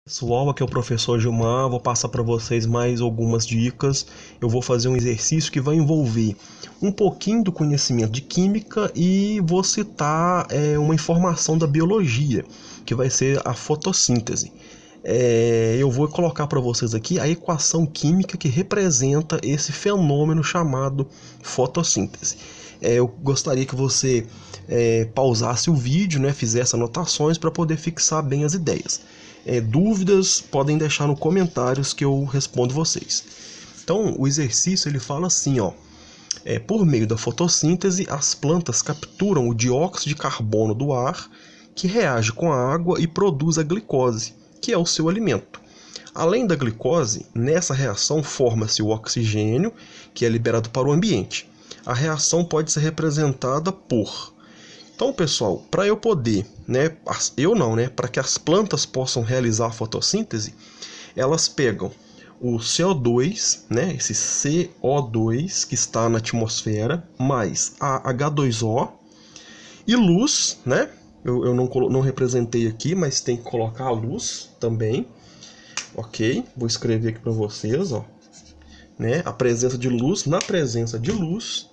Pessoal, aqui é o professor Gilmar, vou passar para vocês mais algumas dicas. Eu vou fazer um exercício que vai envolver um pouquinho do conhecimento de química e vou citar uma informação da biologia, que vai ser a fotossíntese. Eu vou colocar para vocês aqui a equação química que representa esse fenômeno chamado fotossíntese. Eu gostaria que você pausasse o vídeo, né, fizesse anotações para poder fixar bem as ideias. Dúvidas podem deixar nos comentários que eu respondo vocês. Então, o exercício ele fala assim, ó. Por meio da fotossíntese, as plantas capturam o dióxido de carbono do ar, que reage com a água e produz a glicose, que é o seu alimento. Além da glicose, nessa reação forma-se o oxigênio, que é liberado para o ambiente. A reação pode ser representada por... Então, pessoal, para eu poder, para que as plantas possam realizar a fotossíntese, elas pegam o CO2, né, esse CO2 que está na atmosfera, mais a H2O e luz, né? Eu não representei aqui, mas tem que colocar a luz também, ok? Vou escrever aqui para vocês, ó, né? A presença de luz, na presença de luz,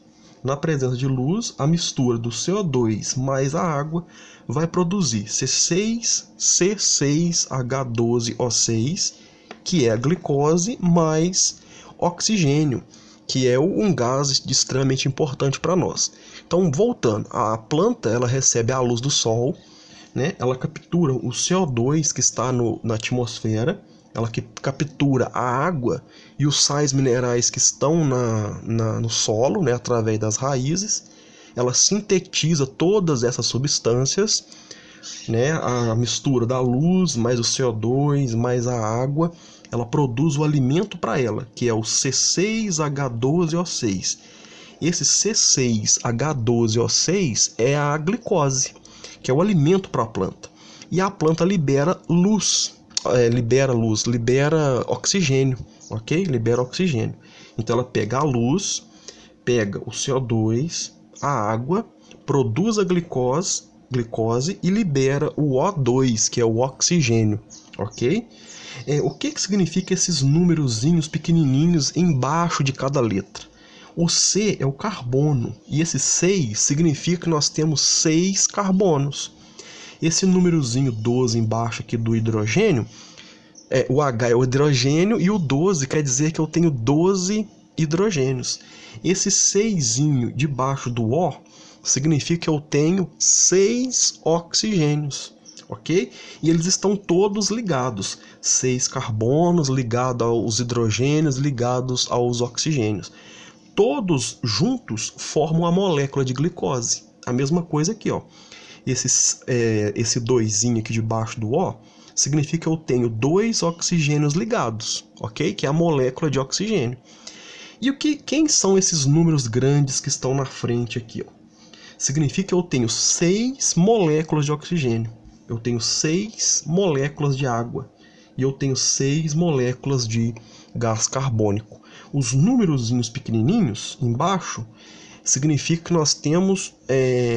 a mistura do CO2 mais a água vai produzir C6H12O6, que é a glicose, mais oxigênio, que é um gás extremamente importante para nós. Então, voltando, a planta ela recebe a luz do sol, né? Ela captura o CO2 que está na atmosfera, ela que captura a água e os sais minerais que estão no solo, né, através das raízes. Ela sintetiza todas essas substâncias, né, a mistura da luz, mais o CO2, mais a água, ela produz o alimento para ela, que é o C6H12O6. Esse C6H12O6 é a glicose, que é o alimento para a planta. E a planta libera oxigênio, ok? Libera oxigênio. Então ela pega a luz, pega o CO2, a água, produz a glicose e libera o O2, que é o oxigênio, ok? O que significa esses númerozinhos pequenininhos embaixo de cada letra? O C é o carbono, e esse 6 significa que nós temos 6 carbonos. Esse númerozinho 12 embaixo aqui do hidrogênio, o H é o hidrogênio e o 12 quer dizer que eu tenho 12 hidrogênios. Esse 6 debaixo do O significa que eu tenho 6 oxigênios, ok? E eles estão todos ligados, 6 carbonos ligados aos hidrogênios, ligados aos oxigênios. Todos juntos formam a molécula de glicose. A mesma coisa aqui, ó. Esse 2 aqui debaixo do O significa que eu tenho 2 oxigênios ligados, ok? Que é a molécula de oxigênio. E quem são esses números grandes que estão na frente aqui, ó? Significa que eu tenho 6 moléculas de oxigênio, eu tenho 6 moléculas de água e eu tenho 6 moléculas de gás carbônico. Os númerozinhos pequenininhos embaixo significa que nós temos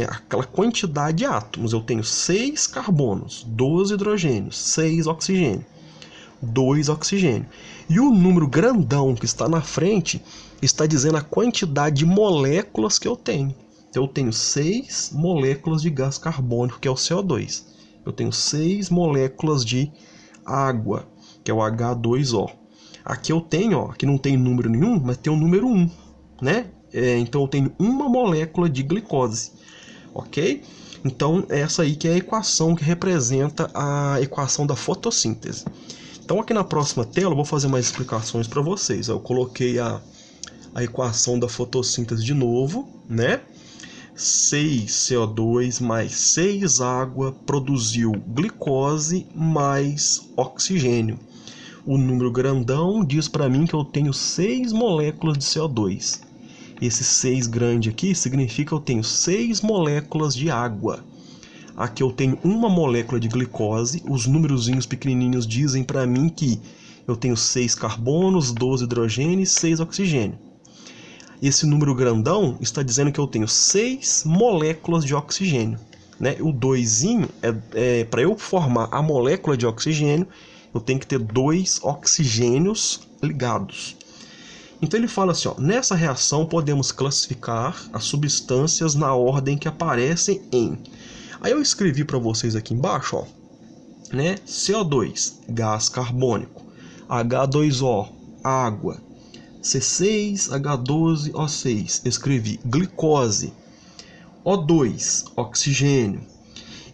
aquela quantidade de átomos. Eu tenho 6 carbonos, 12 hidrogênios, 6 oxigênio, 2 oxigênio. E o número grandão que está na frente está dizendo a quantidade de moléculas que eu tenho. Então eu tenho 6 moléculas de gás carbônico, que é o CO2. Eu tenho 6 moléculas de água, que é o H2O. Aqui eu tenho, ó, aqui não tem número nenhum, mas tem o número 1, né? Então eu tenho uma molécula de glicose, ok? Então essa aí que é a equação que representa a equação da fotossíntese. Então aqui na próxima tela eu vou fazer mais explicações para vocês. Eu coloquei a equação da fotossíntese de novo, né? 6 CO2 mais 6 água produziu glicose mais oxigênio. O número grandão diz para mim que eu tenho 6 moléculas de CO2. Esse 6 grande aqui significa que eu tenho 6 moléculas de água. Aqui eu tenho uma molécula de glicose. Os númerozinhos pequenininhos dizem para mim que eu tenho 6 carbonos, 12 hidrogênios e 6 oxigênio. Esse número grandão está dizendo que eu tenho 6 moléculas de oxigênio, né? O 2 para eu formar a molécula de oxigênio, Eu tenho que ter 2 oxigênios ligados. Então ele fala assim, ó, nessa reação podemos classificar as substâncias na ordem que aparecem em... Aí eu escrevi para vocês aqui embaixo, ó, né? CO2, gás carbônico, H2O, água, C6H12O6, escrevi glicose, O2, oxigênio.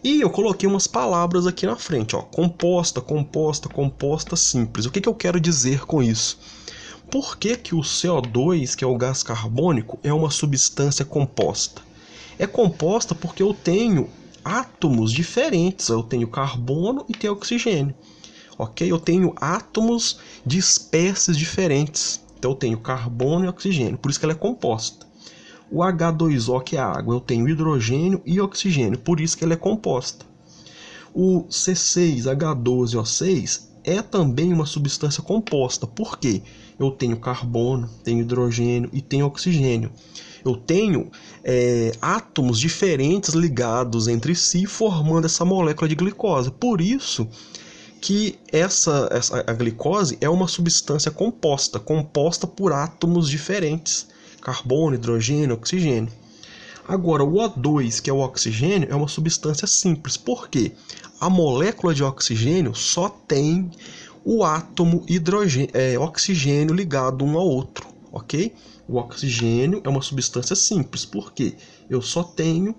E eu coloquei umas palavras aqui na frente, ó, composta, composta, composta simples. O que eu quero dizer com isso? Por que que o CO2, que é o gás carbônico, é uma substância composta? É composta porque eu tenho átomos diferentes. Eu tenho carbono e tenho oxigênio. Ok? Eu tenho átomos de espécies diferentes. Então eu tenho carbono e oxigênio. Por isso que ela é composta. O H2O, que é a água, eu tenho hidrogênio e oxigênio. Por isso que ela é composta. O C6H12O6 é também uma substância composta. Por quê? Eu tenho carbono, tenho hidrogênio e tenho oxigênio. Eu tenho átomos diferentes ligados entre si, formando essa molécula de glicose. Por isso que a glicose é uma substância composta por átomos diferentes. Carbono, hidrogênio, oxigênio. Agora, o O2, que é o oxigênio, é uma substância simples. Por quê? A molécula de oxigênio só tem o átomo oxigênio ligado um ao outro, ok? O oxigênio é uma substância simples. Por quê? Eu só tenho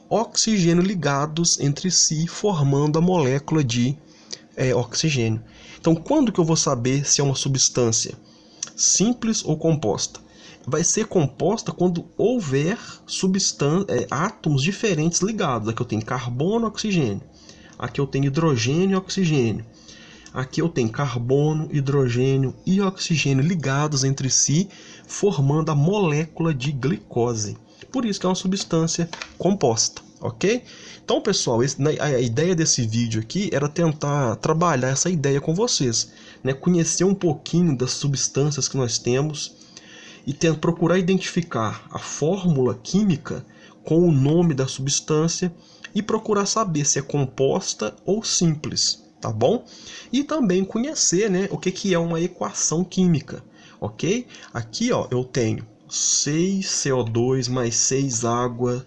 oxigênio ligados entre si, formando a molécula de oxigênio. Então, quando que eu vou saber se é uma substância simples ou composta? Vai ser composta quando houver átomos diferentes ligados. Aqui eu tenho carbono e oxigênio. Aqui eu tenho hidrogênio e oxigênio. Aqui eu tenho carbono, hidrogênio e oxigênio ligados entre si, formando a molécula de glicose. Por isso que é uma substância composta, ok? Então, pessoal, a ideia desse vídeo aqui era tentar trabalhar essa ideia com vocês, né? Conhecer um pouquinho das substâncias que nós temos e procurar identificar a fórmula química com o nome da substância e procurar saber se é composta ou simples, tá bom? E também conhecer, né, o que é uma equação química, ok? Aqui, ó, eu tenho 6CO2 mais 6 água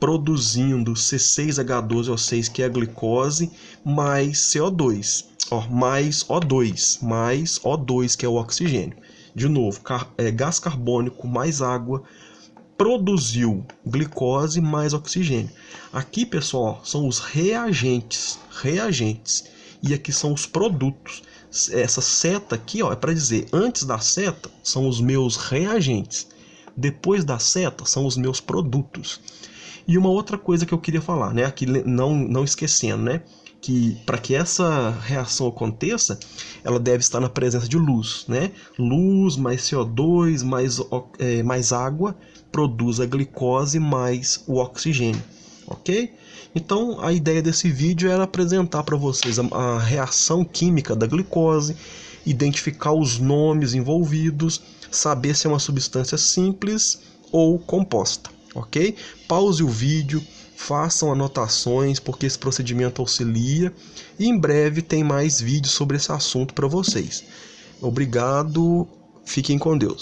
produzindo C6H12O6, que é a glicose, mais CO2, ó, mais O2, que é o oxigênio. De novo, gás carbônico mais água produziu glicose mais oxigênio. Aqui, pessoal, são os reagentes. E aqui são os produtos. Essa seta aqui, ó, é para dizer, antes da seta são os meus reagentes. Depois da seta são os meus produtos. E uma outra coisa que eu queria falar, né? Aqui não esquecendo, né? Que para que essa reação aconteça, ela deve estar na presença de luz, né? Luz mais CO2 mais água produz a glicose mais o oxigênio, ok? Então a ideia desse vídeo era apresentar para vocês a reação química da glicose, identificar os nomes envolvidos, saber se é uma substância simples ou composta, ok? Pause o vídeo. Façam anotações, porque esse procedimento auxilia. E em breve tem mais vídeos sobre esse assunto para vocês. Obrigado, fiquem com Deus.